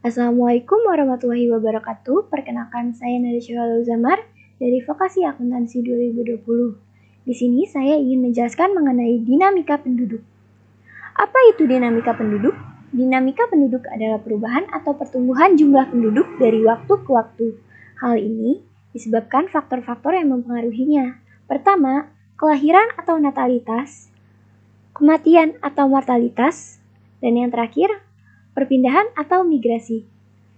Assalamualaikum warahmatullahi wabarakatuh. Perkenalkan, saya Nadia Zamar dari Vokasi Akuntansi 2020. Di sini saya ingin menjelaskan mengenai dinamika penduduk. Apa itu dinamika penduduk? Dinamika penduduk adalah perubahan atau pertumbuhan jumlah penduduk dari waktu ke waktu. Hal ini disebabkan faktor-faktor yang mempengaruhinya. Pertama, kelahiran atau natalitas, kematian atau mortalitas, dan yang terakhir, perpindahan atau migrasi.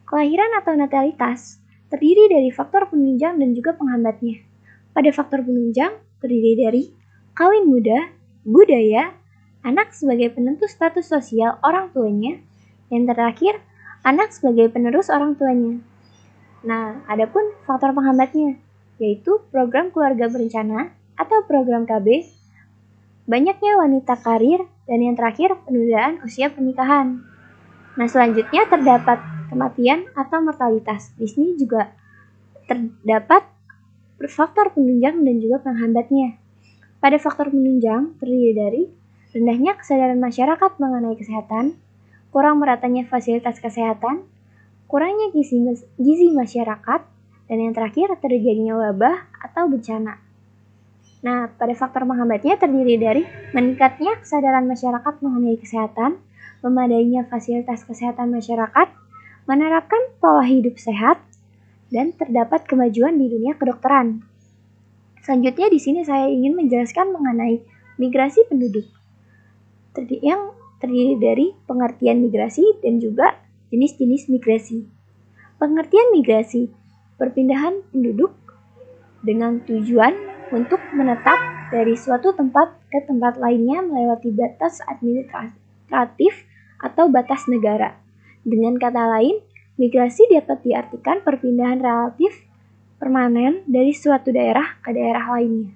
Kelahiran atau natalitas terdiri dari faktor penunjang dan juga penghambatnya. Pada faktor penunjang terdiri dari kawin muda, budaya, anak sebagai penentu status sosial orang tuanya, yang terakhir, anak sebagai penerus orang tuanya. Nah, adapun faktor penghambatnya, yaitu program keluarga berencana atau program KB, banyaknya wanita karir, dan yang terakhir, penundaan usia pernikahan. Nah, selanjutnya terdapat kematian atau mortalitas. Di sini juga terdapat faktor penunjang dan juga penghambatnya. Pada faktor penunjang terdiri dari rendahnya kesadaran masyarakat mengenai kesehatan, kurang meratanya fasilitas kesehatan, kurangnya gizi masyarakat, dan yang terakhir terjadinya wabah atau bencana. Nah, pada faktor penghambatnya terdiri dari meningkatnya kesadaran masyarakat mengenai kesehatan, memadainya fasilitas kesehatan masyarakat, menerapkan pola hidup sehat, dan terdapat kemajuan di dunia kedokteran. Selanjutnya di sini saya ingin menjelaskan mengenai migrasi penduduk, yang terdiri dari pengertian migrasi dan juga jenis-jenis migrasi. Pengertian migrasi, perpindahan penduduk dengan tujuan untuk menetap dari suatu tempat ke tempat lainnya melewati batas administratif atau batas negara. Dengan kata lain, migrasi dapat diartikan perpindahan relatif permanen dari suatu daerah ke daerah lainnya.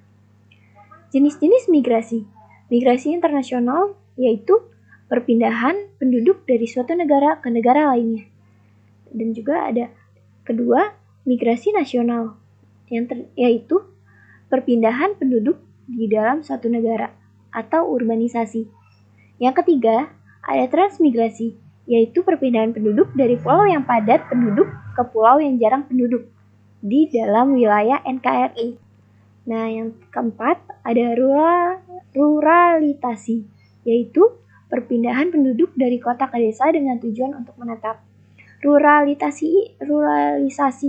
Jenis-jenis migrasi. Migrasi internasional yaitu perpindahan penduduk dari suatu negara ke negara lainnya. Dan juga ada kedua, migrasi nasional, yaitu perpindahan penduduk di dalam suatu negara atau urbanisasi. Yang ketiga, ada transmigrasi, yaitu perpindahan penduduk dari pulau yang padat penduduk ke pulau yang jarang penduduk di dalam wilayah NKRI. Nah, yang keempat, ada ruralitasi, yaitu perpindahan penduduk dari kota ke desa dengan tujuan untuk menetap. Ruralisasi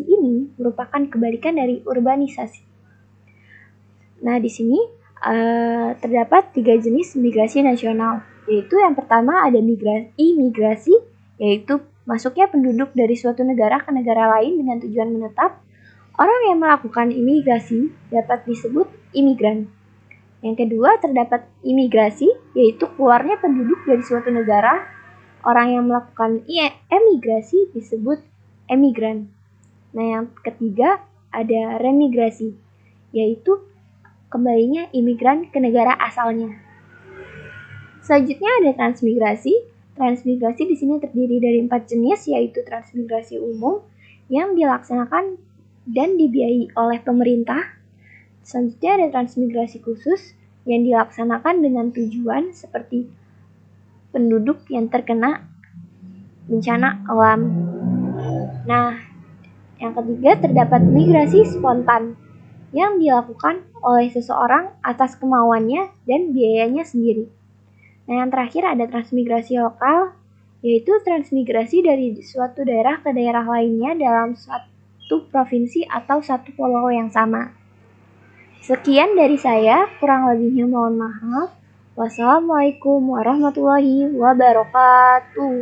ini merupakan kebalikan dari urbanisasi. Nah, di sini terdapat 3 jenis migrasi nasional, yaitu yang pertama ada imigrasi, yaitu masuknya penduduk dari suatu negara ke negara lain dengan tujuan menetap. Orang yang melakukan imigrasi dapat disebut imigran. Yang kedua terdapat imigrasi, yaitu keluarnya penduduk dari suatu negara. Orang yang melakukan emigrasi disebut emigran. Nah, yang ketiga ada remigrasi, yaitu kembalinya imigran ke negara asalnya. Selanjutnya ada transmigrasi. Transmigrasi di sini terdiri dari 4 jenis, yaitu transmigrasi umum yang dilaksanakan dan dibiayai oleh pemerintah. Selanjutnya ada transmigrasi khusus yang dilaksanakan dengan tujuan seperti penduduk yang terkena bencana alam. Nah, yang ketiga terdapat migrasi spontan yang dilakukan oleh seseorang atas kemauannya dan biayanya sendiri. Nah, yang terakhir ada transmigrasi lokal, yaitu transmigrasi dari suatu daerah ke daerah lainnya dalam satu provinsi atau satu pulau yang sama. Sekian dari saya, kurang lebihnya mohon maaf. Wassalamualaikum warahmatullahi wabarakatuh.